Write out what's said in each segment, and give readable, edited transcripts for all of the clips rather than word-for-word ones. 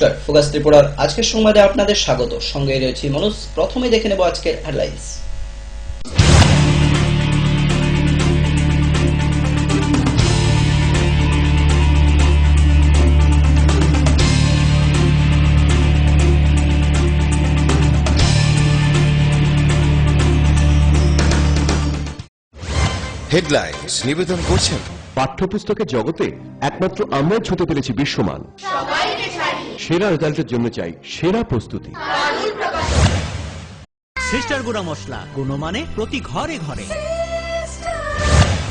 নমস্কার, ফোকাস ত্রিপুরার আজকের সংবাদে আপনাদের স্বাগত। সঙ্গে রয়েছে মনোজ। প্রথমে দেখে নেব আজকের হেডলাইন্স। হেডলাইন্স নিবেদন করছেন পাঠ্যপুস্তকের জগতে একমাত্র আমরাই ছুটে পেরেছি বিশ্বমান। সেরা রেজাল্টের জন্য চাই সেরা প্রস্তুতি। সিস্টার গুঁড়া মশলা, গুণমানে প্রতি ঘরে ঘরে।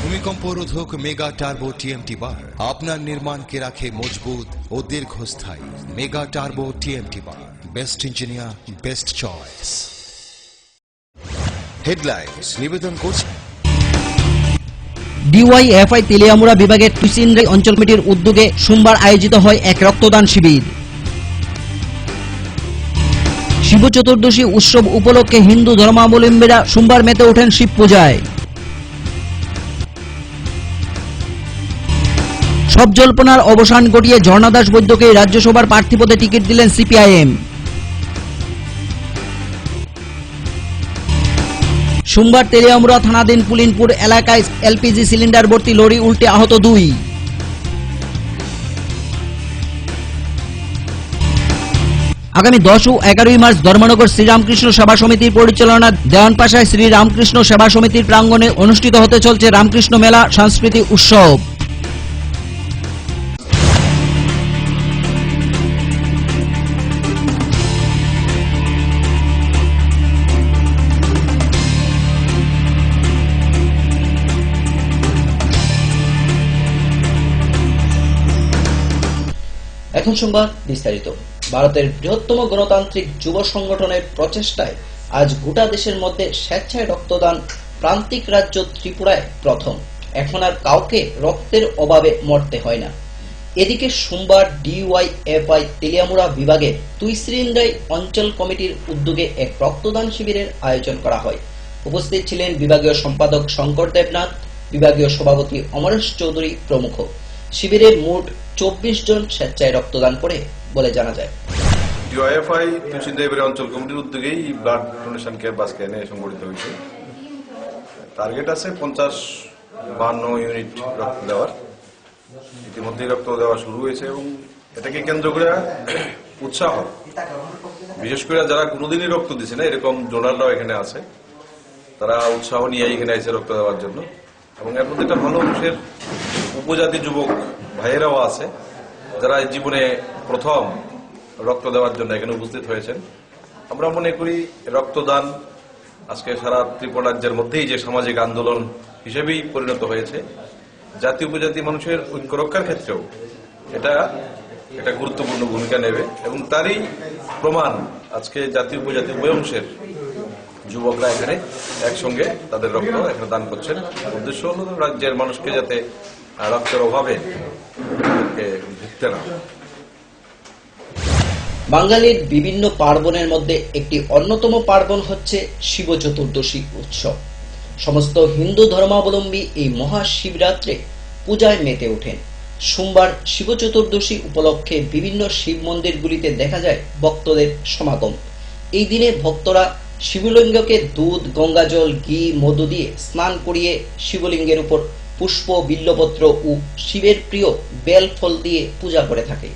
ভূমিকম্প রোধক মেগা টার্বো টিএমটি বার আপনার নির্মাণকে রাখে মজবুত ও দীর্ঘস্থায়ী। মেগা টার্বো টিএমটি বার, best engineer, best choice. Headlines নিবেদন করছেন ডিওয়াইএফআই তেলিয়ামুড়া বিভাগের তুইসিনরাই অঞ্চল কমিটির উদ্যোগে সোমবার আয়োজিত হয় এক রক্তদান শিবির। শিব চতুর্দশী উৎসব উপলক্ষে হিন্দু ধর্মাবলম্বীরা সোমবার মেতে ওঠেন শিব পূজায়। সব জল্পনার অবসান ঘটিয়ে ঝর্ণা দাস বৈদ্যকে রাজ্যসভার প্রার্থী পদে টিকিট দিলেন সিপিআইএম। সোমবার তেলিয়ামুড়া থানাধীন পুলিনপুর এলাকায় এলপিজি সিলিন্ডার ভর্তি লরি উল্টে আহত 2। আগামী 10 ও 11 মার্চ ধর্মনগর শ্রীরামকৃষ্ণ সেবা সমিতির পরিচালনায় দেওয়ানপাশায় শ্রীরামকৃষ্ণ সেবা সমিতির প্রাঙ্গণে অনুষ্ঠিত হতে চলছে রামকৃষ্ণ মেলা সাংস্কৃতিক উৎসব। এখন সংবাদ বিস্তারিত। ভারতের বৃহত্তম গণতান্ত্রিক যুব সংগঠনের প্রচেষ্টায় আজ গোটা দেশের মধ্যে স্বেচ্ছায় রক্তদান প্রান্তিক রাজ্য ত্রিপুরায় প্রথম। এখন আর কাউকে রক্তের অভাবে মরতে হয় না। এদিকে সোমবার ডিওয়াইএফআই তেলিয়ামুড়া বিভাগের তুইসিনরাই অঞ্চল কমিটির উদ্যোগে এক রক্তদান শিবিরের আয়োজন করা হয়। উপস্থিত ছিলেন বিভাগীয় সম্পাদক শঙ্কর দেবনাথ, বিভাগীয় সভাপতি অমরেশ চৌধুরী প্রমুখ। শিবিরে মোট 24 জন স্বেচ্ছায় রক্তদান করে বলে জানা যায়। ডিওয়াইএফআই তুইসিনরাই অঞ্চল কমিটির উদ্যোগেই ব্লাড ডোনেশন ক্যাম্প আজকে সংগঠিত হয়েছে। টার্গেট আছে 50-52 ইউনিট রক্ত দেওয়ার। ইতিমধ্যে রক্ত দেওয়া শুরু হয়েছে এবং এটাকে কেন্দ্র করে উৎসাহ, বিশেষ করে যারা কোনোদিনই রক্ত দিচ্ছে না এরকম ডোনাররাও এখানে আছে। তারা উৎসাহ নিয়ে এখানে এসে রক্ত দেওয়ার জন্য। এবং এর মধ্যে একটা ভালো অংশের উপজাতি যুবক ভাইয়েরাও আছে যারা জীবনে প্রথম রক্ত দেওয়ার জন্য এখানে উপস্থিত হয়েছেন। আমরা মনে করি রক্তদান আজকে সারা ত্রিপুরা রাজ্যের মধ্যেই যে সামাজিক আন্দোলন হিসেবেই পরিণত হয়েছে। জাতি উপজাতি মানুষের ঐক্য রক্ষার ক্ষেত্রেও এটা গুরুত্বপূর্ণ ভূমিকা নেবে এবং তারই প্রমাণ আজকে জাতি উপজাতি উভয় অংশের যুবকরা এখানে একসঙ্গে তাদের রক্ত এখানে দান করছেন। উদ্দেশ্য হল রাজ্যের মানুষকে যাতে রক্তের অভাবে ভুগতে না। বাঙালির বিভিন্ন পার্বণের মধ্যে একটি অন্যতম পার্বণ হচ্ছে শিব চতুর্দশী উৎসব। সমস্ত হিন্দু ধর্মাবলম্বী এই মহাশিবরাত্রে পূজায় মেতে ওঠেন। সোমবার শিব চতুর্দশী উপলক্ষে বিভিন্ন শিব মন্দিরগুলিতে দেখা যায় ভক্তদের সমাগম। এই দিনে ভক্তরা শিবলিঙ্গকে দুধ, গঙ্গাজল, ঘি, মধু দিয়ে স্নান করিয়ে শিবলিঙ্গের উপর পুষ্প, বিল্লপত্র ও শিবের প্রিয় বেল ফল দিয়ে পূজা করে থাকে।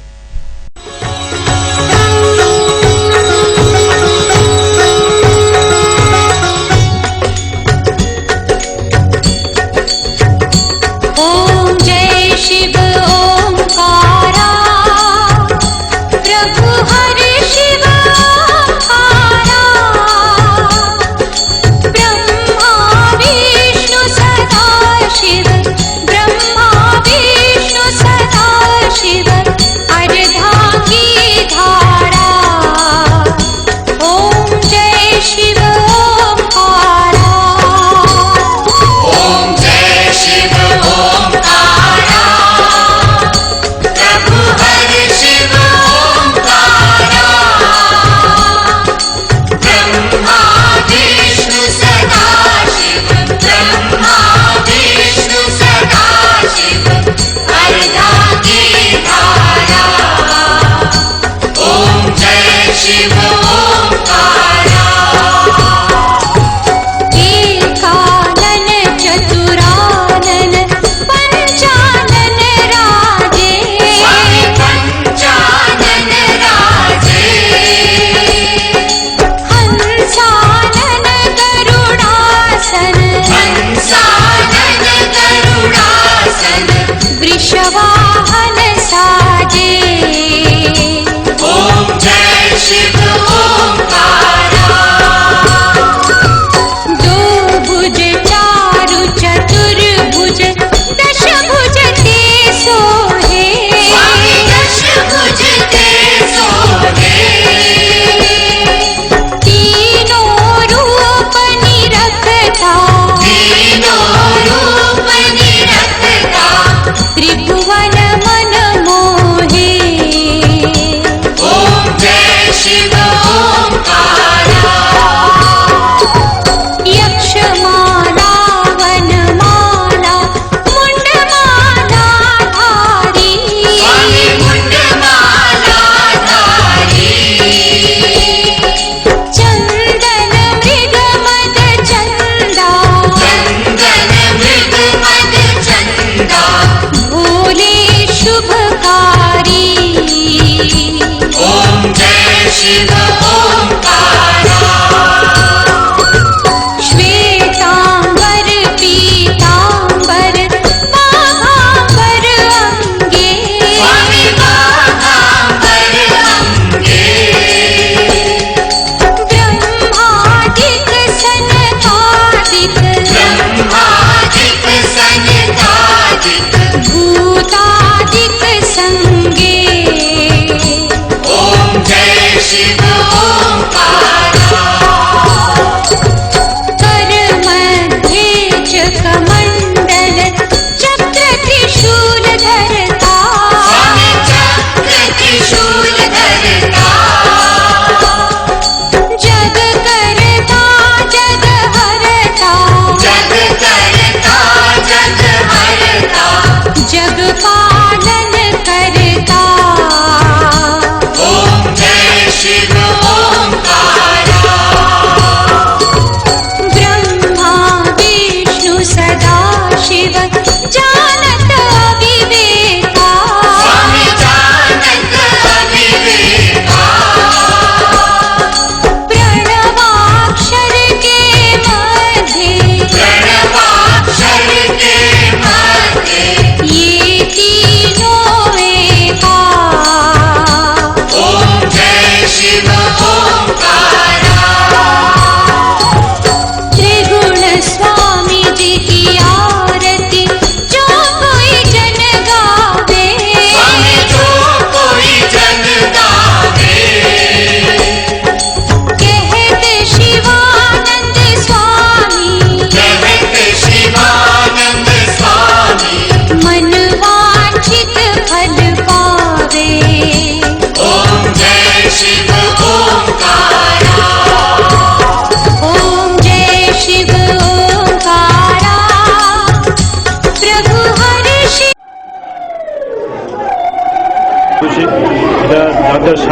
I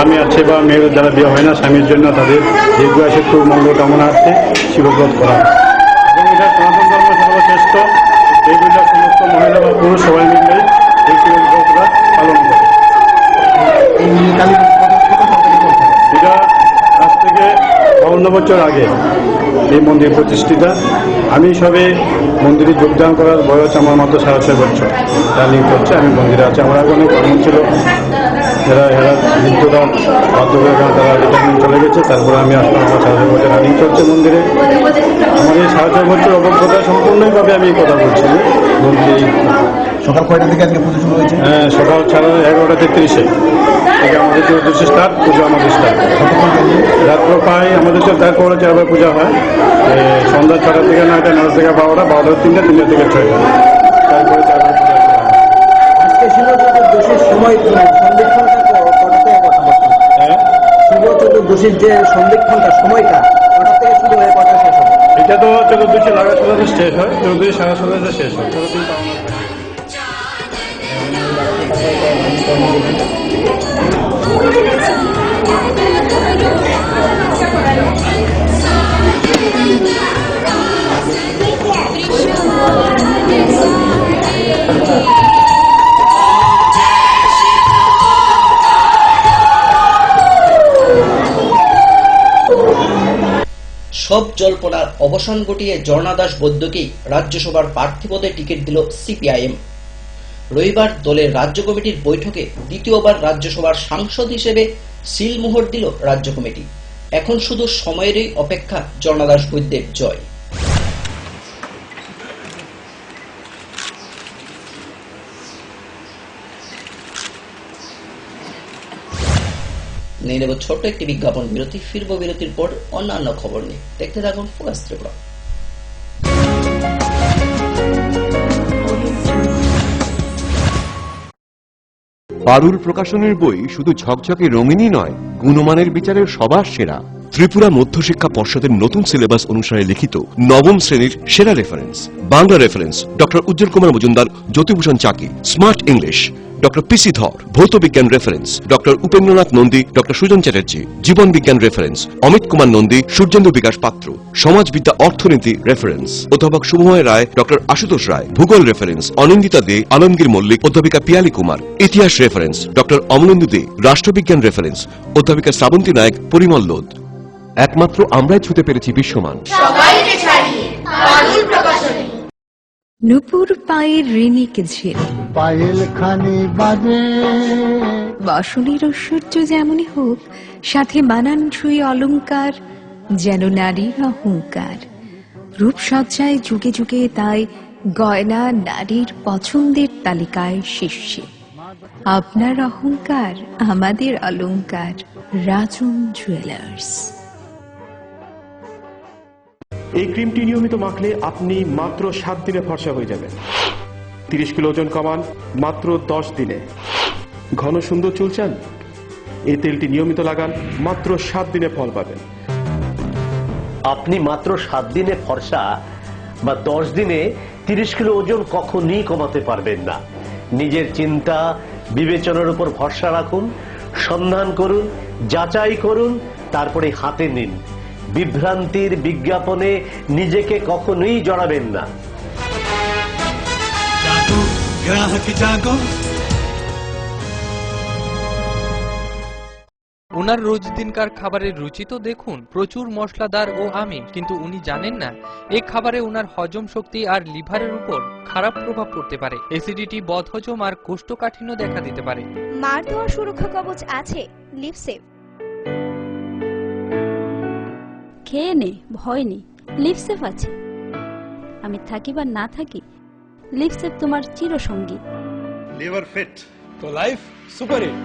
স্বামী আছে বা মেয়ের যারা বিয়ে হয় না স্বামীর জন্য তাদের দীর্ঘায়ুষের খুব মঙ্গল কামনার্থে শিবব্রত করা হয়। এবং এটা সনাতন ধর্ম সর্বশ্রেষ্ঠ, এইগুলো সমস্ত মহিলা বা পুরুষ সবাই মিলেই এই শিবব্রতটা পালন করে। এটা আজ থেকে 52 বছর আগে এই মন্দির প্রতিষ্ঠিতা। আমি সবে মন্দিরে যোগদান করার বয়স আমার মাত্র 6.5 বছর রানিং করছে। আমি মন্দিরে আছি, আমার আগে অনেক কর্ম ছিল, এরা বিদ্যুদার বাধ্যকরা তারা রিটায়ারমেন্ট চলে গেছে। তারপরে আমি আসলাম, আমার 6.5 বছর রানিং চলছে মন্দিরে। আমার এই 6.5 বছর অভিজ্ঞতা সম্পূর্ণভাবে আমি কথা বলছি। মন্দিরে সকাল কয়টা থেকে আজকে পুজো শুরু হয়েছে? হ্যাঁ, সকাল 11:30 থেকে আমাদের 14 স্টার্ট, পুজো আমাদের স্টার্ট। রাত্র প্রায় আমাদের 4 আবার পূজা হয় সন্ধ্যা 6টা থেকে 9টা, 9 থেকে 12টা, 12টা 3টা, 3টা থেকে 6টা, তারপরে 4বার পূজা করা হয়। আজকে শিব চতুর্দশীর সময় সন্ধিক্ষণটা কটা থেকে কটা পর্যন্ত? শিব চতুর্দশীর যে সন্ধিক্ষণটা সময়টা কটা থেকে শুরু হয়ে কটা শেষ হবে? এটা তো 14 লাগা সোজাতে শেষ হয়, 14 সারা সোজাতে শেষ হয়। 14 পাওনা থাকে। সব জল্পনার অবসান ঘটিয়ে ঝর্ণা দাস বৈদ্যকেই রাজ্যসভার প্রার্থী পদে টিকিট দিল সিপিআইএম। রবিবার দলের রাজ্য কমিটির বৈঠকে দ্বিতীয়বার রাজ্যসভার সাংসদ হিসেবে সিলমোহর দিল রাজ্য কমিটি। এখন শুধু সময়েরই অপেক্ষা ঝর্ণা দাস বৈদ্যের জয়। নিয়ে নেব ছোট্ট একটি বিজ্ঞাপন বিরতি, ফিরবো বিরতির পর অন্যান্য খবর নিয়ে। দেখতে থাকুন ফোকাস ত্রিপুরা। পারুল প্রকাশনের বই শুধু ঝকঝকে রঙিনই নয়, গুণমানের বিচারের সবার সেরা। ত্রিপুরা মধ্যশিক্ষা পর্ষদের নতুন সিলেবাস অনুসারে লিখিত নবম শ্রেণীর সেরা reference. Bangla reference doctor Ujjwal Kumar Majumdar, Jyotibhushan Chaki. Smart English doctor PC Dhar. ভৌত বিজ্ঞান reference doctor Upendranath Nandi, doctor Sujan Chatterjee. জীবন বিজ্ঞান রেফারেন্স অমিত কুমার নন্দী, সূর্যেন্দু বিকাশ পাত্র। সমাজবিদ্যা অর্থনীতি রেফারেন্স অধ্যাপক শুভময় রায়, ডক্টর আশুতোষ রায়। ভূগোল রেফারেন্স অনিন্দিতা দে, আলমগীর মল্লিক, অধ্যাপিকা পিয়ালি কুমার। ইতিহাস রেফারেন্স ডক্টর অমলেন্দু দে। রাষ্ট্রবিজ্ঞান রেফারেন্স অধ্যাপিকা শ্রাবন্তী নায়ক, পরিমল লোদ। একমাত্র আমরাই ছুতে পেরেছি বিশ্বমান। সবাইকে ছাড়িয়ে পারুল প্রকাশনী। নুপুর পায়ের ঋণিক ঝিল, পায়েল খানি বাজে বাসনের ঐশ্বর্য যেমনই হোক, সাথে মানানসই অলংকার, যেন নারীর অহংকার। রূপসজ্জায় যুগে যুগে তাই গয়না নারীর পছন্দের তালিকায় শীর্ষে। আপনার অহংকার আমাদের অলংকার। রাজন জুয়েলার্স। এই ক্রিমটি নিয়মিত মাখলে আপনি মাত্র 7 দিনে ফর্সা হয়ে যাবেন। 30 কিলো ওজন কমান মাত্র 10 দিনে। ঘন সুন্দর চুল চান? এই তেলটি নিয়মিত লাগান, মাত্র 7 দিনে ফল পাবেন। আপনি মাত্র 7 দিনে ফর্সা বা 10 দিনে 30 কিলো ওজন কখনই কমাতে পারবেন না। নিজের চিন্তা বিবেচনার উপর ভরসা রাখুন, সন্ধান করুন, যাচাই করুন, তারপরে হাতে নিন। বিভ্রান্তির বিজ্ঞাপনে নিজেকে কখনোই জড়াবেন না। ওনার রোজ দিনকার খাবারের রুচি তো দেখুন, প্রচুর মশলাদার ও আমিষ, কিন্তু উনি জানেন না এই খাবারে ওনার হজম শক্তি আর লিভারের উপর খারাপ প্রভাব পড়তে পারে। অ্যাসিডিটি, বদহজম আর কোষ্ঠকাঠিন্য দেখা দিতে পারে। মার দেওয়া সুরক্ষা কবচ আছে লিভসেভ। খেয়ে নে, ভয় নেই, লিভসেভ আছে। আমি থাকি বা না থাকি, লিভসেভ তোমার চিরসঙ্গী। লিভার ফিট তো লাইফ সুপার হিট।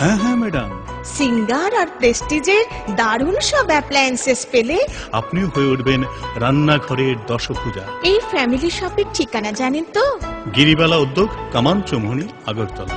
হ্যাঁ হ্যাঁ ম্যাডাম, সিঙ্গার আর প্রেস্টিজের দারুণ সব অ্যাপ্লায়েন্সেস পেলে আপনিও হয়ে উঠবেন রান্নাঘরের দশভুজা। এই ফ্যামিলি শপের ঠিকানা জানেন তো? গিরিবালা উদ্যোগ, কামান চৌমুহনী, আগরতলা।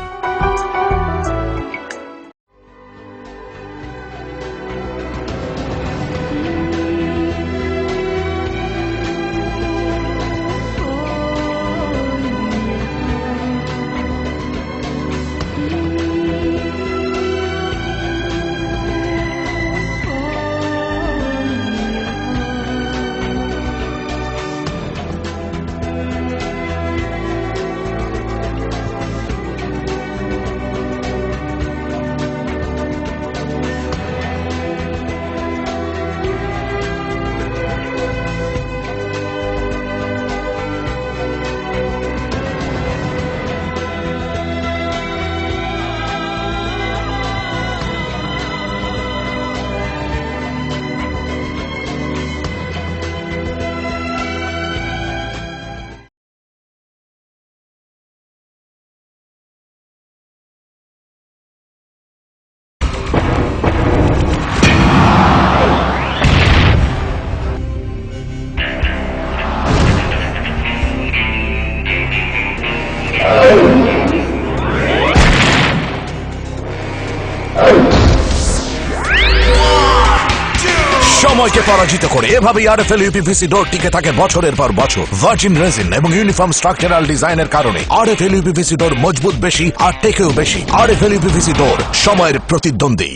সময়কে পরাজিত করে এভাবেই আরএফএল ইউপিভিসি ডোর টিকে থাকে বছরের পর বছর। ভার্জিন রেজিন এবং ইউনিফর্ম স্ট্রাকচারাল ডিজাইনের কারণে আরএফএল ইউপিভিসি ডোর মজবুত বেশি আর টেকেও বেশি। আরএফএল ইউপিভিসি ডোর, সময়ের প্রতিদ্বন্দ্বী।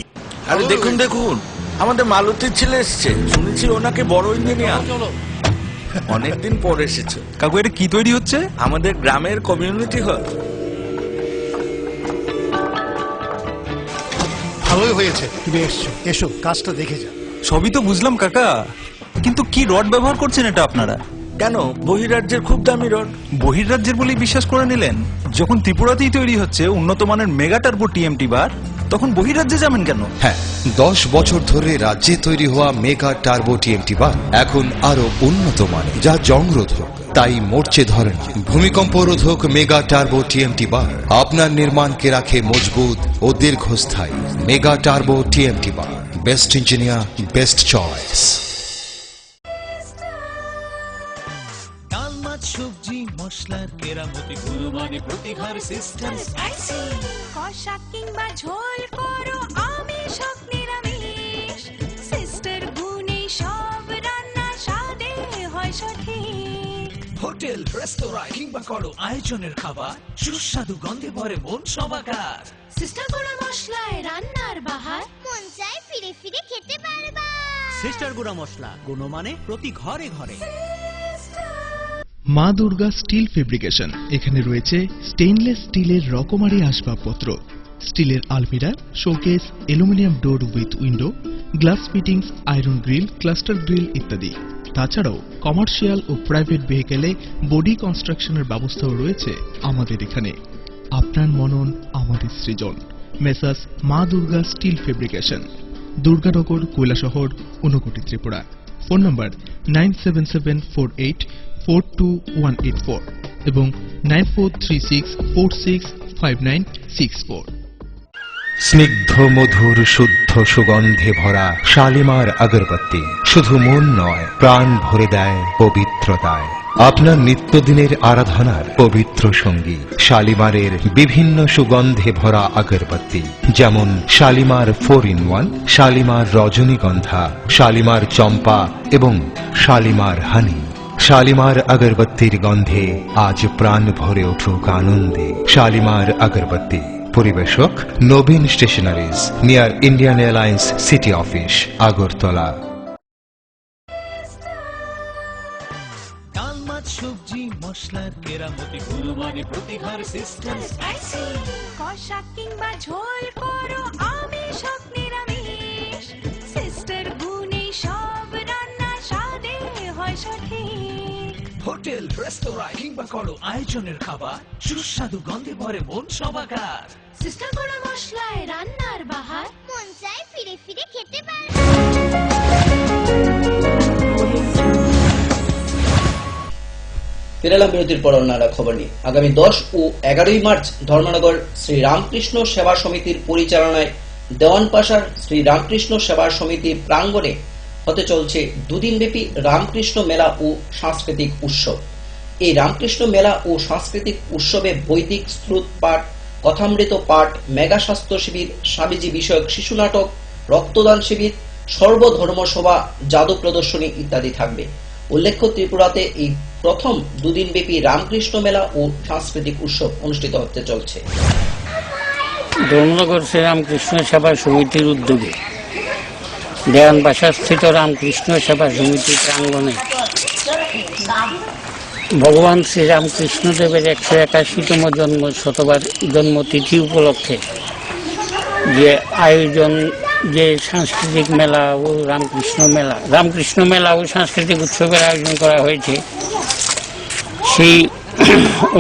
আরে দেখুন দেখুন, আমাদের মালতীর ছেলে এসছে, শুনেছি ওনাকে বড় ইঞ্জিনিয়ার। অনেকদিন পর এসেছে। কাকু এটা কি তৈরি হচ্ছে? আমাদের গ্রামের কমিউনিটি হল। ভালোই হয়েছে তুমি এসছো, এসো কাজটা দেখে যা। সবই তো বুঝলাম কাকা, কিন্তু কি রড ব্যবহার করছেন এটা আপনারা? কেন, বহিরাজ্যের খুব দামি রড। বহিরাজ্যের বলেই বিশ্বাস করে নিলেন? যখন ত্রিপুরাতেই তৈরি হচ্ছে উন্নত মানের মেগা টার্বো টিএমটি বার, তখন বহিরাজ্যে যাবেন কেন? হ্যাঁ, 10 বছর ধরে রাজ্যে তৈরি হওয়া মেগা টার্বো টিএমটি বার এখন আরো উন্নত মানের, যা জংরোধক, তাই মরচে ধরে না। ভূমিকম্প রোধক মেগা টার্বো টিএমটি বার আপনার নির্মাণকে রাখে মজবুত ও দীর্ঘস্থায়ী। মেগা টার্বো টিএমটি বার, বেস্ট ইঞ্জিনিয়ার, বেস্ট চয়েস। ডাল মাছ সবজি মশলার কেরামতি গুণমানে প্রতিঘর সিস্টেম স্পাইসি। কষা কিংবা ঝোল করো আমিষ হোক নিরামিষ, সিস্টার গুণে সব রান্না স্বাদে হয় সঠিক। হোটেল রেস্তোরাঁ কিংবা করো আয়োজনের খাবার, সুস্বাদু গন্ধে ভরে মন সবাকার। সিস্টার গুঁড়া মশলায় রান্নার বাহার, মন চায় ফিরে ফিরে খেতে পারবা। সিস্টার গুঁড়া মশলা, গুণমানে প্রতি ঘরে ঘরে। মা দুর্গা স্টিল ফেব্রিকেশন, এখানে রয়েছে স্টেইনলেস স্টিলের রকমারি আসবাবপত্র, স্টিলের আলমিরা, showcase, aluminium door with window, glass fittings, iron grill, cluster grill ইত্যাদি। তাছাড়াও কমার্শিয়াল ও প্রাইভেট ভেহিকেলে বডি কনস্ট্রাকশনের ব্যবস্থাও রয়েছে আমাদের এখানে। আপনার মনন আমাদের সৃজন। মেসাস মা Durga steel fabrication, Durganagar, Kailashahar, Unakoti, Tripura. Phone number 9774842184 এবং 9436465964। স্নিগ্ধ মধুর শুদ্ধ সুগন্ধে ভরা শালিমার আগরবাতি শুধু মন নয়, প্রাণ ভরে দেয় পবিত্রতায়। আপনার নিত্যদিনের আরাধনার পবিত্র সঙ্গী শালিমারের বিভিন্ন সুগন্ধে ভরা আগরবাতি, যেমন শালিমার 4-in-1, শালিমার রজনীগন্ধা, শালিমার চম্পা এবং শালিমার হানি। শালিমার আগরবাতির গন্ধে আজ প্রাণ ভরে উঠুক আনন্দে। শালিমার আগরবাতি। পরিবেশক Nabin stationeries, near Indian Airlines city office, Agartala. ডাল মাছ সবজি মশলার কেরামতি গুণমানে প্রতি ঘর সিস্টেম স্পাইসি। কষা কিংবা ঝোল করো আমিষ হোক নিরামিষ, সিস্টার গুণে সব রান্না স্বাদে হয় সঠিক। হোটেল রেস্তোরাঁ কিংবা করো আয়োজনের খাবার, সুস্বাদু গন্ধে ভরে মন সবাকার। সিস্টার গুঁড়া মশলায় রান্নার বাহার, মন চায় ফিরে ফিরে খেতে পারবা। ফিরালাম বিরতির পর অন্যান্য খবর নিয়ে। আগামী 10 ও 11 মার্চ ধর্মনগর শ্রী রামকৃষ্ণ সেবা সমিতির পরিচালনায় দেওয়ানপাশার শ্রী রামকৃষ্ণ সেবা সমিতি প্রাঙ্গণে হতে চলছে দুদিনব্যাপী রামকৃষ্ণ মেলা ও সাংস্কৃতিক উৎসব। এই রামকৃষ্ণ মেলা ও সাংস্কৃতিক উৎসবে বৈদিক শ্রুত পাঠ, কথামৃত পাঠ, মেগা স্বাস্থ্য শিবির, স্বামীজি বিষয়ক শিশু নাটক, রক্তদান শিবির, সর্বধর্ম সভা, জাদু প্রদর্শনী ইত্যাদি থাকবে। উল্লেখ্য, ত্রিপুরাতে এই প্রথম দুদিনব্যাপী রামকৃষ্ণ মেলা ও সাংস্কৃতিক উৎসব অনুষ্ঠিত হতে চলছে। ধর্মনগর শ্রীরামকৃষ্ণ সেবা সমিতির উদ্যোগে দেওয়ানবাসাস্থিত রামকৃষ্ণ সেবা সমিতি প্রাঙ্গণে ভগবান শ্রীরামকৃষ্ণদেবের 181তম জন্মতিথি উপলক্ষে যে আয়োজন, যে সাংস্কৃতিক মেলা ও রামকৃষ্ণ মেলা ও সাংস্কৃতিক উৎসবের আয়োজন করা হয়েছে, সেই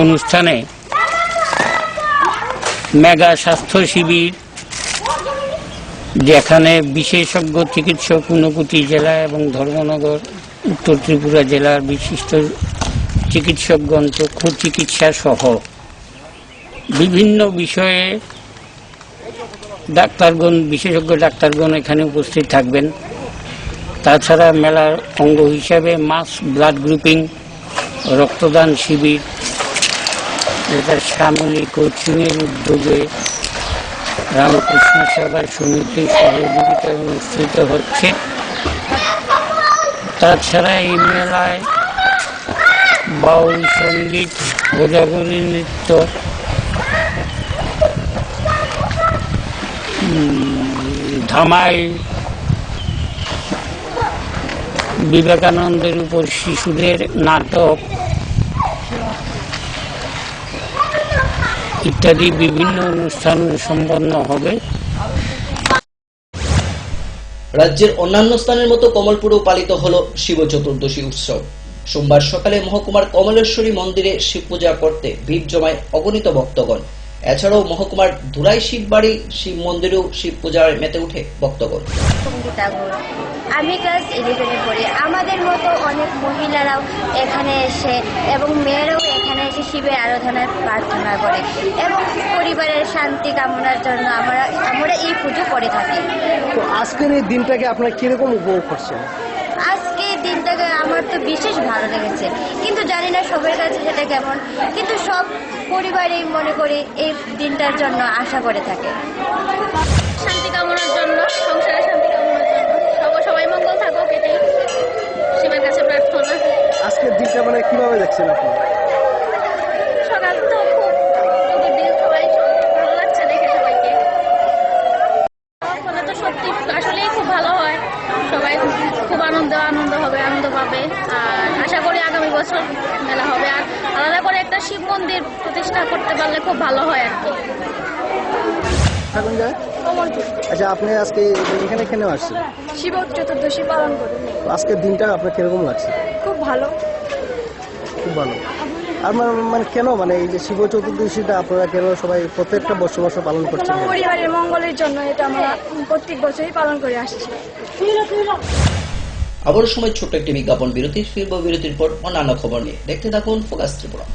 অনুষ্ঠানে মেগা স্বাস্থ্য শিবির, যেখানে বিশেষজ্ঞ চিকিৎসক ঊনকোটি জেলা এবং ধর্মনগর উত্তর ত্রিপুরা জেলার বিশিষ্ট চিকিৎসকগণ চক্ষু চিকিৎসা সহ বিভিন্ন বিষয়ে বিশেষজ্ঞ ডাক্তারগণ এখানে উপস্থিত থাকবেন। তাছাড়া মেলার অঙ্গ হিসাবে মাস ব্লাড গ্রুপিং, রক্তদান শিবির, যেটা শ্যামলী কোচিংয়ের উদ্যোগে রামকৃষ্ণ সেবা সমিতির সহযোগিতায় অনুষ্ঠিত হচ্ছে। তাছাড়া এই মেলায় বাউল সঙ্গীত, গোজাগরি নৃত্য, ধামাই, বিবেকানন্দের উপর শিশুদের নাটক ইত্যাদি বিভিন্ন অনুষ্ঠান সম্পন্ন হবে। রাজ্যের অন্যান্য স্থানের মতো কমলপুরেও পালিত হল শিব চতুর্দশী উৎসব। সোমবার সকালে মহকুমার কমলেশ্বরী মন্দিরে শিব পূজা করতে ভিড় জমায় অগণিত ভক্তগণ। এছাড়াও মহকুমার ধুলাই শিববাড়ি শিব মন্দিরেও শিব পূজায় মেতে উঠে ভক্তগণ। আমি ক্লাস 11-এ পড়ি। আমাদের মতো অনেক মহিলারাও এখানে এসে এবং মেয়েরাও এখানে এসে শিবের আরাধনার প্রার্থনা করে এবং পরিবারের শান্তি কামনার জন্য আমরা এই পুজো করে থাকি। তো আজকের এই দিনটাকে আপনারা কিরকম উপভোগ করছেন? আজকে দিনটাকে আমার তো বিশেষ ভালো লেগেছে, কিন্তু জানি না সবার কাছে সেটা কেমন, কিন্তু সব পরিবারেই মনে করি এই দিনটার জন্য আশা করে থাকে। শান্তি কামনার জন্য, সংসারে শান্তি কামনার জন্য, সবাই মঙ্গল থাকুক, এটাই শিবের কাছে প্রার্থনা। আজকের দিনটা মানে কিভাবে দেখছেন আপনি? সকাল তো খুব দিন সবাই ভালো লাগছে দেখে সবাইকে। তো সত্যি আসলেই খুব ভালো হয়, সবাই খুব আনন্দ হবে, আনন্দ পাবে। আর আশা করি আগামী বছর মেলা হবে। আর আলাদা করে একটা শিব মন্দির প্রতিষ্ঠা করতে পারলে খুব ভালো হয় আর কি। আচ্ছা, আপনি আজকে এখানে কেন আসছেন? শিব চতুর্দশী পালন করি। আজকের দিনটা আপনার কিরকম লাগছে? খুব ভালো। খুব ভালো। আর মানে কেন, মানে এই যে শিব চতুর্দশীটা আপনারা কেন সবাই প্রত্যেকটা বছর পালন করছেন? পরিবারের মঙ্গলের জন্য এটা আমরা প্রত্যেক বছরই পালন করে আসছি। আবার সময় ছোট্ট একটি বিজ্ঞাপন বিরতি, ফিরব বিরতির পর অন্যান্য খবর নিয়ে। দেখতে থাকুন ফোকাস ত্রিপুরা।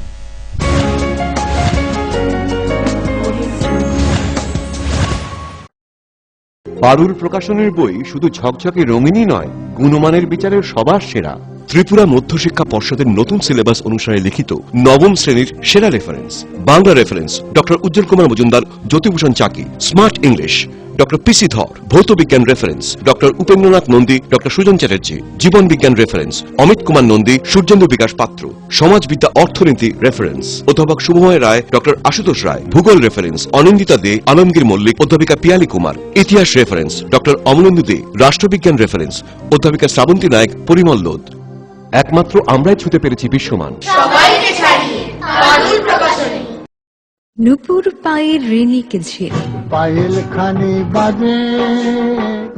পারুল প্রকাশনের বই শুধু ঝকঝকে রঙিনই নয়, গুণমানের বিচারের সবার সেরা। ত্রিপুরা মধ্যশিক্ষা পর্ষদের নতুন সিলেবাস অনুসারে লিখিত নবম শ্রেণীর সেরা reference. Bangla reference doctor Ujjwal Kumar Majumdar, Jyotibhushan Chaki. Smart English doctor PC Dhar. ভৌত বিজ্ঞান reference doctor Upendranath Nandi, doctor Sujan Chatterjee. জীবন বিজ্ঞান রেফারেন্স অমিত কুমার নন্দী, সূর্যেন্দু বিকাশ পাত্র। সমাজবিদ্যা অর্থনীতি রেফারেন্স অধ্যাপক শুভময় রায়, ডক্টর আশুতোষ রায়। ভূগোল রেফারেন্স অনিন্দিতা দে, আলমগীর মল্লিক, অধ্যাপিকা পিয়ালি কুমার। ইতিহাস রেফারেন্স ডক্টর অমলেন্দু দে। রাষ্ট্রবিজ্ঞান রেফারেন্স অধ্যাপিকা শ্রাবন্তী নায়ক, পরিমল লোদ। একমাত্র আমরাই ছুতে পেরেছি বিশ্বমান। নুপুর পায়ের রেণিকে ঝেড়ে পায়েল খানি বাজে,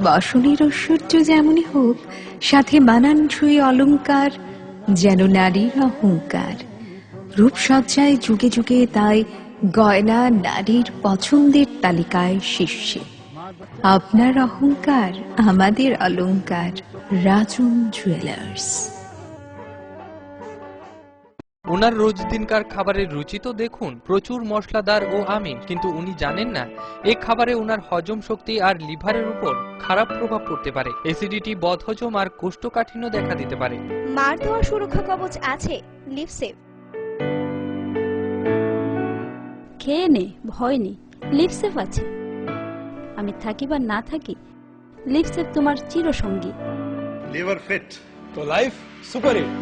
বাসনের ঐশ্বর্য যেমনই হোক, সাথে মানানসই অলংকার, যেন নারীর অহংকার। রূপসজ্জায় যুগে যুগে তাই গয়না নারীর পছন্দের তালিকায় শীর্ষে। আপনার অহংকার আমাদের অলংকার। রাজন জুয়েলার্স। ওনার রোজ দিনকার খাবারের রুচি তো দেখুন, প্রচুর মশলাদার ও আমিষ, কিন্তু উনি জানেন না এই খাবারে ওনার হজম শক্তি আর লিভারের উপর খারাপ প্রভাব পড়তে পারে। অ্যাসিডিটি, বদহজম আর কোষ্ঠকাঠিন্য দেখা দিতে পারে। মার দেওয়া সুরক্ষা কবচ আছে লিভসেভ। খেয়ে নে, ভয় নেই, লিভসেভ আছে। আমি থাকি বা না থাকি, লিভসেভ তোমার চিরসঙ্গী। লিভার ফিট তো লাইফ সুপার হিট।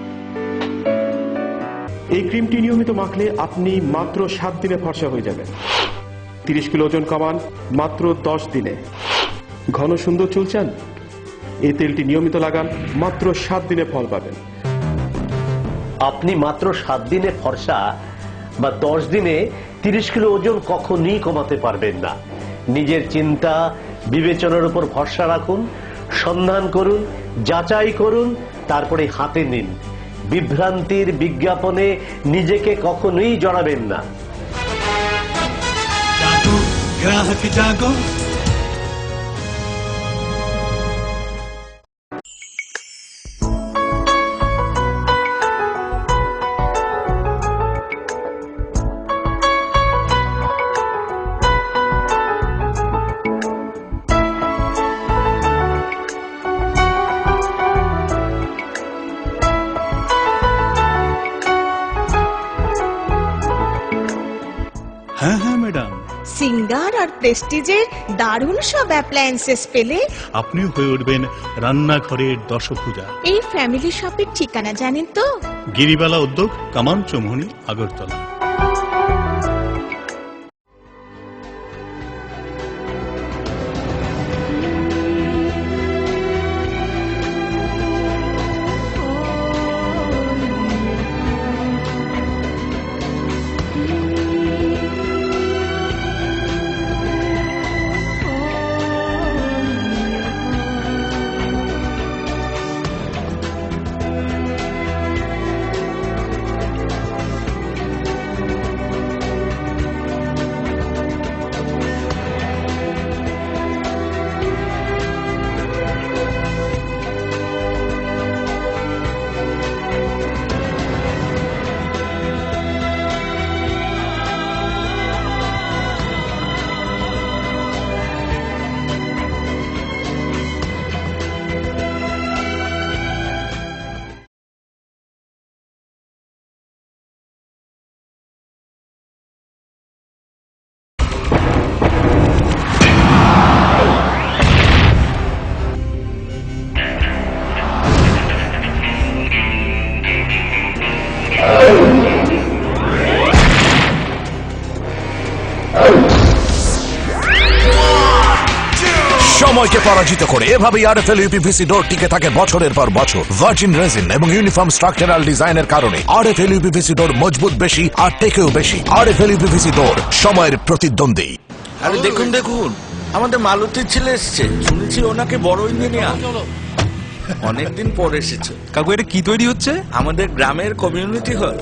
এই ক্রিমটি নিয়মিত মাখলে আপনি মাত্র 7 দিনে ফর্সা হয়ে যাবেন। 30 কিলো ওজন কমান মাত্র 10 দিনে। ঘন সুন্দর চুল চান? এই তেলটি নিয়মিত লাগান, মাত্র 7 দিনে ফল পাবেন। আপনি মাত্র 7 দিনে ফর্সা বা 10 দিনে 30 কিলো ওজন কখনই কমাতে পারবেন না। নিজের চিন্তা বিবেচনার উপর ভরসা রাখুন, সন্ধান করুন, যাচাই করুন, তারপরে হাতে নিন। বিভ্রান্তির বিজ্ঞাপনে নিজেকে কখনোই জড়াবেন না। গ্রাহক জাগো। হ্যাঁ হ্যাঁ ম্যাডাম, সিঙ্গার আর প্রেস্টিজের দারুণ সব অ্যাপ্লায়েন্সেস পেলে আপনিও হয়ে উঠবেন রান্নাঘরের দশভুজা। এই ফ্যামিলি শপের ঠিকানা জানেন তো? গিরিবালা উদ্যোগ, কামান চৌমুহনী, আগরতলা। সময়কে পরাজিত করে এভাবেই আরএফএল ইউপিভিসি ডোর টিকে থাকে বছরের পর বছর। ভার্জিন রেজিন এবং ইউনিফর্ম স্ট্রাকচারাল ডিজাইনের কারণে আরএফএল ইউপিভিসি ডোর মজবুত বেশি আর টেকেও বেশি। আরএফএল ইউপিভিসি ডোর, সময়ের প্রতিদ্বন্দ্বী। আরে দেখুন দেখুন, আমাদের মালতীর ছেলে এসছে, শুনেছি ওনাকে বড় ইঞ্জিনিয়ার। অনেকদিন পর এসেছে। কাকু এটা কি তৈরি হচ্ছে? আমাদের গ্রামের কমিউনিটি হল।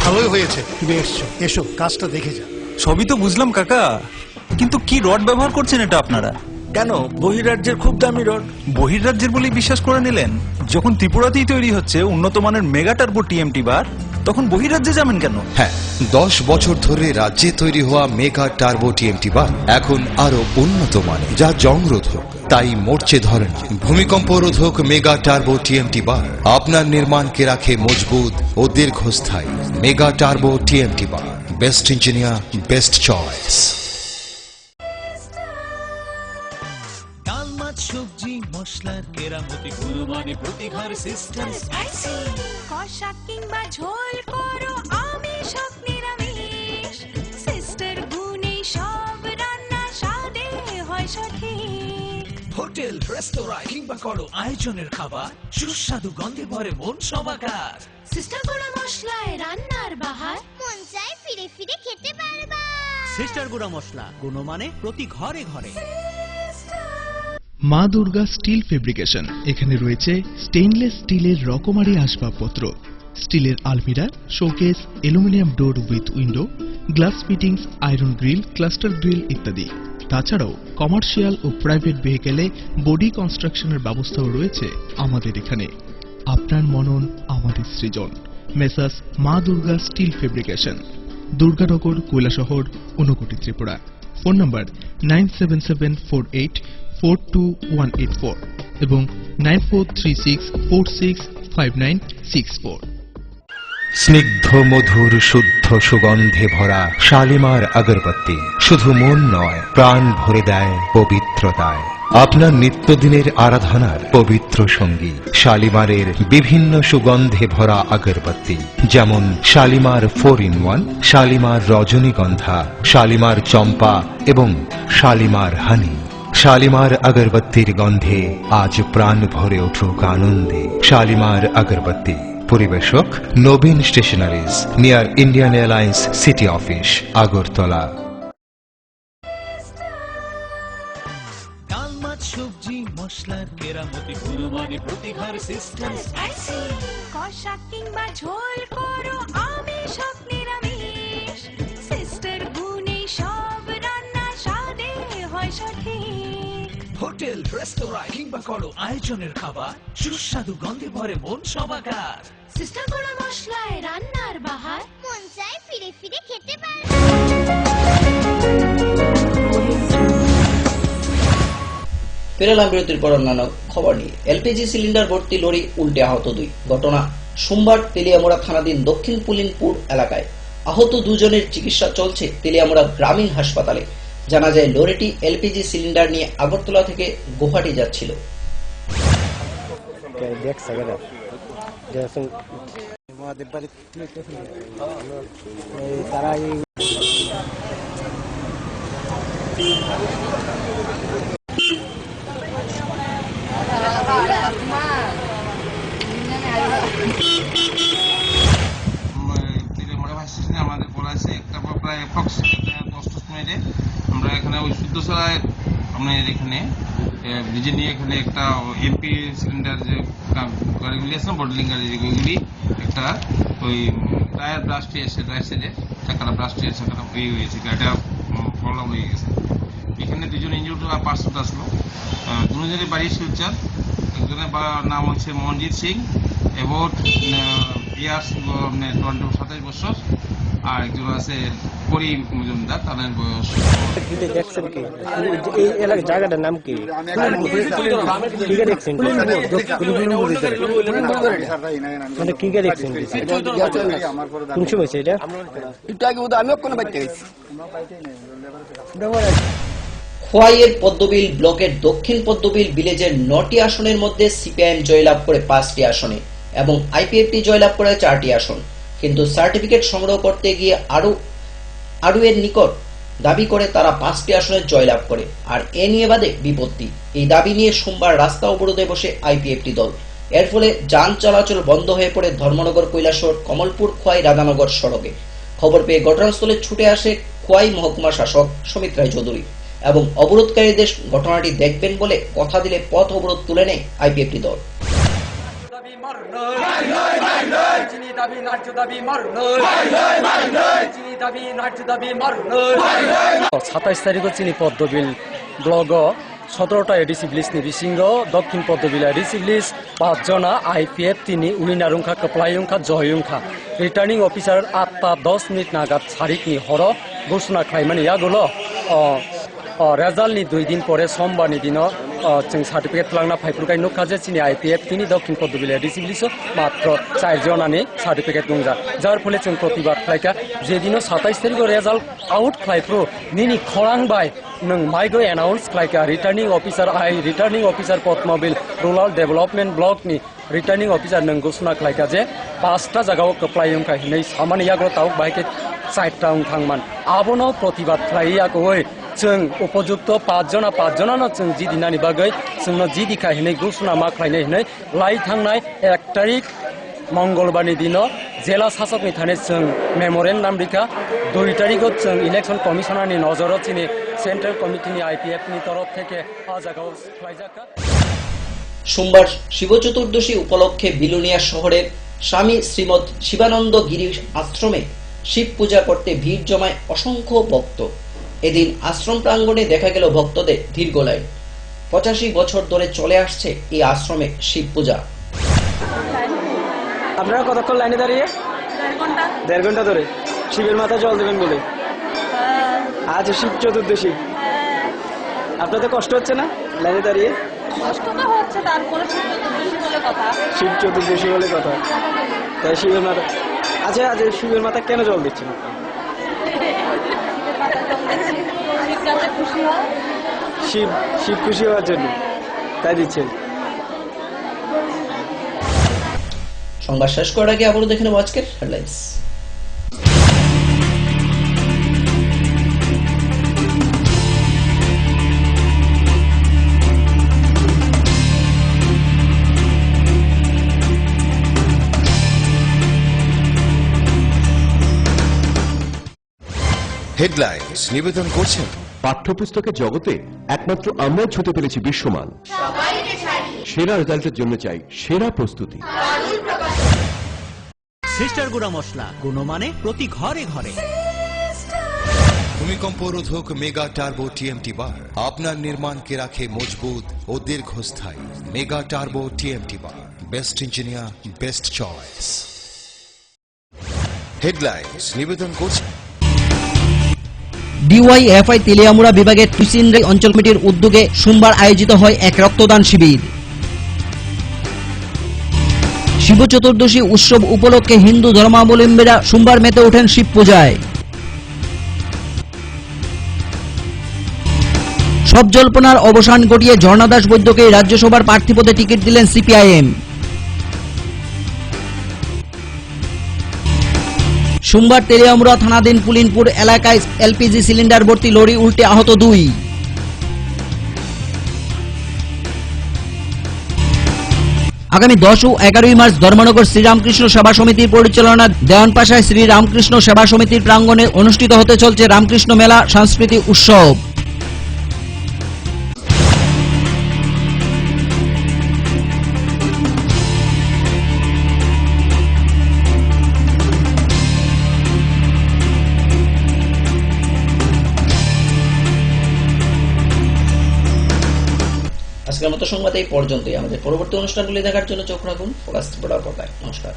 ভালোই হয়েছে তুমি এসছো, এসো কাজটা দেখে যা। সবই তো বুঝলাম কাকা, কিন্তু কি রড ব্যবহার করছেন এটা আপনারা? কেন, বহিরাজ্যের খুব দামি রড। বহিরাজ্যের বলেই বিশ্বাস করে নিলেন? যখন ত্রিপুরাতেই তৈরি হচ্ছে উন্নত মানের মেগা টার্বো টিএমটি বার, তখন বহিরাজ্যে যাবেন কেন? হ্যাঁ, 10 বছর ধরে রাজ্যে তৈরি হওয়া মেগা টার্বো টিএমটি বার এখন আরো উন্নত মানের, যা জংরোধক, তাই মরচে ধরে না। ভূমিকম্প রোধক মেগা টার্বো টিএমটি বার আপনার নির্মাণকে রাখে মজবুত ও দীর্ঘস্থায়ী। মেগা টার্বো টিএমটি বার, বেস্ট ইঞ্জিনিয়ার, বেস্ট চয়েস। ডাল, মাছ, সবজি, মশলার কেরামতি, গুণমানে প্রতি ঘর সিস্টেম স্পাইসি। কষা কিংবা ঝোল করো আমিষ হোক নিরামিষ, সিস্টার গুণে সব রান্না স্বাদে হয় সঠিক। হোটেল, রেস্তোরাঁ কিংবা করো আয়োজনের খাবার, সুস্বাদু গন্ধে ভরে মন সমাকার। সিস্টার গুঁড়া মশলায় রান্নার বাহার, মন চায় ফিরে ফিরে খেতে পারবা। সিস্টার গুঁড়া মশলা, গুণমানে প্রতি ঘরে ঘরে। মা দুর্গা স্টিল ফেব্রিকেশন, এখানে রয়েছে স্টেইনলেস স্টিলের রকমারি আসবাবপত্র, স্টিলের আলমিরা, showcase, aluminium door with window, glass fittings, iron grill, cluster grill ইত্যাদি। তাছাড়াও কমার্শিয়াল ও প্রাইভেট ভেহিকেলে বডি কনস্ট্রাকশনের ব্যবস্থাও রয়েছে আমাদের এখানে। আপনার মনন আমাদের সৃজন। মেসাস মা Durga steel fabrication, Durganagar, Kailashahar, Unakoti, Tripura. Phone number 9774842184 এবং 9436465964। স্নিগ্ধ মধুর শুদ্ধ সুগন্ধে ভরা শালিমার আগরবাতি শুধু মন নয়, প্রাণ ভরে দেয় পবিত্রতায়। আপনার নিত্যদিনের আরাধনার পবিত্র সঙ্গী শালিমারের বিভিন্ন সুগন্ধে ভরা আগরবাতি, যেমন শালিমার 4-in-1, শালিমার রজনীগন্ধা, শালিমার চম্পা এবং শালিমার হানি। শালিমার আগরবাতির গন্ধে আজ প্রাণ ভরে উঠুক আনন্দে। শালিমার আগরবাতি। পরিবেশক Nabin stationeries, near Indian Airlines city office, Agartala. ডাল মাছ সবজি মশলার কেরামতি গুণমানে প্রতিঘর সিস্টেম কষা কিংবা ঝোল করো আমিষ হোক নিরামিষ, সিস্টার গুণে সব রান্না স্বাদে হয় সঠিক। হোটেল রেস্তোরাঁ কিংবা করো আয়োজনের খাবার, সুস্বাদু গন্ধে ভরে মন সবাকার। সিস্টার গুঁড়ো মশলায় রান্নার বাহার, মন চায় ফিরে ফিরে খেতে পারে। ফেরালাম বিরতির পর অন্যান্য খবর নিয়ে। এলপিজি সিলিন্ডার ভর্তি লরি উল্টে আহত 2। ঘটনা সোমবার তেলিয়ামুড়া থানাধীন দক্ষিণ পুলিনপুর এলাকায়। আহত 2 জনের চিকিৎসা চলছে তেলিয়ামুড়া গ্রামীণ হাসপাতালে। জানা যায় লরিটি এলপিজি সিলিন্ডার নিয়ে আগরতলা থেকে গুয়াহাটি যাচ্ছিল। আমাদের পড়াইছে একটা প্রায় অ্যাপ্রক্স 10 মিনিটে আমরা এখানে ওই শুদ্ধশালায় আপনার এখানে ব্রিজে নিয়ে এখানে একটা এমপি সিলিন্ডার যে গাড়িগুলি আছে বটলিং গাড়ি যেগুলি একটা ওই টায়ার ব্লাস্ট হয়েছে, রাইট সাইডে চাকাটা ব্লাস্ট হয়েছে, চাকাটা হয়েছে, গাড়িটা প্রবলেম হয়ে গেছে। এখানে 2 জন ইনজুর্ড পার্সন আসলো, 2 জনের বাড়ি শিলচর। একজনের নাম হচ্ছে মনজিৎ সিং, অ্যাবাউট ইয়ার্স 27 বছর, আর একজন আছে পরি মজুমদার, তাদের বয়স। দেখছেন কি এই এলাকা জায়গাটার নাম কি? মানে কি কে দেখছেন কোন সময় এটা? একটু আগে আমিও কোনো বাইতে গেছি। খোয়াইয়ের পদ্মবিল ব্লকের দক্ষিণ পদ্মবিল ভিলেজের 9টি আসনের মধ্যে সিপিআইএম জয়লাভ করে 5টি আসনে এবং আইপিএফটি জয়লাভ করে 4টি আসন। কিন্তু সার্টিফিকেট সংগ্রহ করতে গিয়ে আরুয়ের নিকট দাবি করে তারা 5টি আসনে জয়লাভ করে, আর এ নিয়ে বাদে বিপত্তি। এই দাবি নিয়ে সোমবার রাস্তা অবরোধে বসে আইপিএফটি দল। এর ফলে যান চলাচল বন্ধ হয়ে পড়ে ধর্মনগর, কৈলাসহর, কমলপুর, খোয়াই, রাধানগর সড়কে। খবর পেয়ে ঘটনাস্থলে ছুটে আসে খোয়াই মহকুমা শাসক সমিত রায় চৌধুরী এবং অবরোধকারীদের ঘটনাটি দেখবেন বলে কথা দিলে পথ অবরোধ তুলে নেয় আইপিএফটি দল। 27 তারিখে চিনি পদ্মবিল ব্লগ 17টা এডিসি ব্লিস নিবিসিংহ দক্ষিণ পদ্মবিল এডিসি ব্লিস 5 জনা আইপিএফ 3 উইনারুংখা কপ্লাইংখা জয়ুংখা রিটার্নিং অফিসার 8টা 10 মিনিট নাগাদ সারিকনি হর ঘোষণা খাইমানি ইয়াগুলো রেজাল্টनि 2 दिन পরে সোমবারनि দিনও जों सार्टिफिकेट लांना फाइफुरगाय नुखाजे चिनि आईपीएफ तिनि दक्षिण पद्मबिल एडिसि ब्लिसो मात्र 4 जनानि सार्टिफिकेट दंजा जार फले जों प्रतिबाद खालायखा जेदिनो 27 तारिखआव रेजाल्ट आउट खालायफ्रु निनि खरांबाय नों माइगो एनाउन्स खालायखा रिटार्निं अफिसार पद्मबिल रुराल डेभलपमेन्ट ब्लकनि रिटार्निं अफिसार नों घोषणा खालायखा जे 5टा जायगायाव कप्लायंखा हिनै सामानि यागो ताउक बायके 4टा थांमान आबनो प्रतिबाद खालाययाखै जों उपयुक्त 5 जना जों जि दिनानि बागै जोंनो जि दिखा हिनै घोषणा मा खालायनाय हिनै लाई थांनाय 1 तारिख मंगलबारनि दिनाव जिला शासकनि थाने जों मेमोरेन्डाम रिखा 2 तारिखआव जों इलेक्शन कमिशनारनि नजराव चिनि सेंट्रल कमिटिनि आईपीएफनि तरफ থেকে आ জায়গাयाव खालायजाखा। সোমবার শিব চতুর্দশী উপলক্ষে বিলুনিয়া শহরের স্বামী শ্রীমৎ শিবানন্দ গিরি আশ্রমে শিব পূজা করতে ভিড় জমায় অসংখ্য ভক্ত। এদিন আশ্রম প্রাঙ্গণে দেখা গেল ভক্তদের দীর্ঘ লাইন। 85 বছর ধরে চলে আসছে এই আশ্রমে শিব পূজা। আপনারা কতক্ষণ লাইনে দাঁড়িয়ে? 1.5 ঘন্টা ধরে। শিবের মাথায় জল দেবেন বলে। আজ শিব চতুর্দশী, আপনাদের কষ্ট হচ্ছে না লাইনে দাঁড়িয়ে? কষ্ট তো হচ্ছে, তারপরে শিব চতুর্দশী বলে কথা, তাই শিবের মাথা। আচ্ছা, আজ শিবের মাথা কেন জল দিচ্ছেন? শিব শিব খুশি হওয়ার জন্য তাই দিচ্ছেন। সংবাদ শেষ করার আগে আবারও দেখে নেব আজকের হেডলাইন্স। হেডলাইন্স নিবেদন করছেন পাঠ্যপুস্তকের জগতে একমাত্র আমরাই ছুঁতে পেরেছি বিশ্বমান। সেরা রেজাল্টের জন্য চাই সেরা প্রস্তুতি। সিস্টার গুঁড়া মশলা, গুণমানে প্রতি ঘরে ঘরে। ভূমিকম্প রোধক মেগা টার্বো টিএমটি বার আপনার নির্মাণকে রাখে মজবুত ও দীর্ঘস্থায়ী। মেগা টার্বো টিএমটি বার, best engineer, best choice. Headlines নিবেদন করছেন ডিওয়াইএফআই তেলিয়ামুড়া বিভাগের টুসিনরাই অঞ্চল কমিটির উদ্যোগে সোমবার আয়োজিত হয় এক রক্তদান শিবির। শিব চতুর্দশী উৎসব উপলক্ষে হিন্দু ধর্মাবলম্বীরা সোমবার মেতে ওঠেন শিব পূজায়। সব জল্পনার অবসান ঘটিয়ে ঝর্ণাদাস বৈদ্যকে রাজ্যসভার প্রার্থী পদে টিকিট দিলেন সিপিআইএম। সোমবার তেলিয়ামুড়া থানাধীন পুলিনপুর এলাকায় এলপিজি সিলিন্ডার ভর্তি লরি উল্টে আহত 2। আগামী 10 ও 11 মার্চ ধর্মনগর শ্রীরামকৃষ্ণ সেবা সমিতির পরিচালনায় দেওয়ানপাশায় শ্রীরামকৃষ্ণ সেবা সমিতির প্রাঙ্গণে অনুষ্ঠিত হতে চলছে রামকৃষ্ণ মেলা সাংস্কৃতিক উৎসব। আজকের মতো সংবাদ এই পর্যন্তই। আমাদের পরবর্তী অনুষ্ঠানগুলি দেখার জন্য চোখ রাখুন ফোকাস ত্রিপুরার পর্দায়। নমস্কার।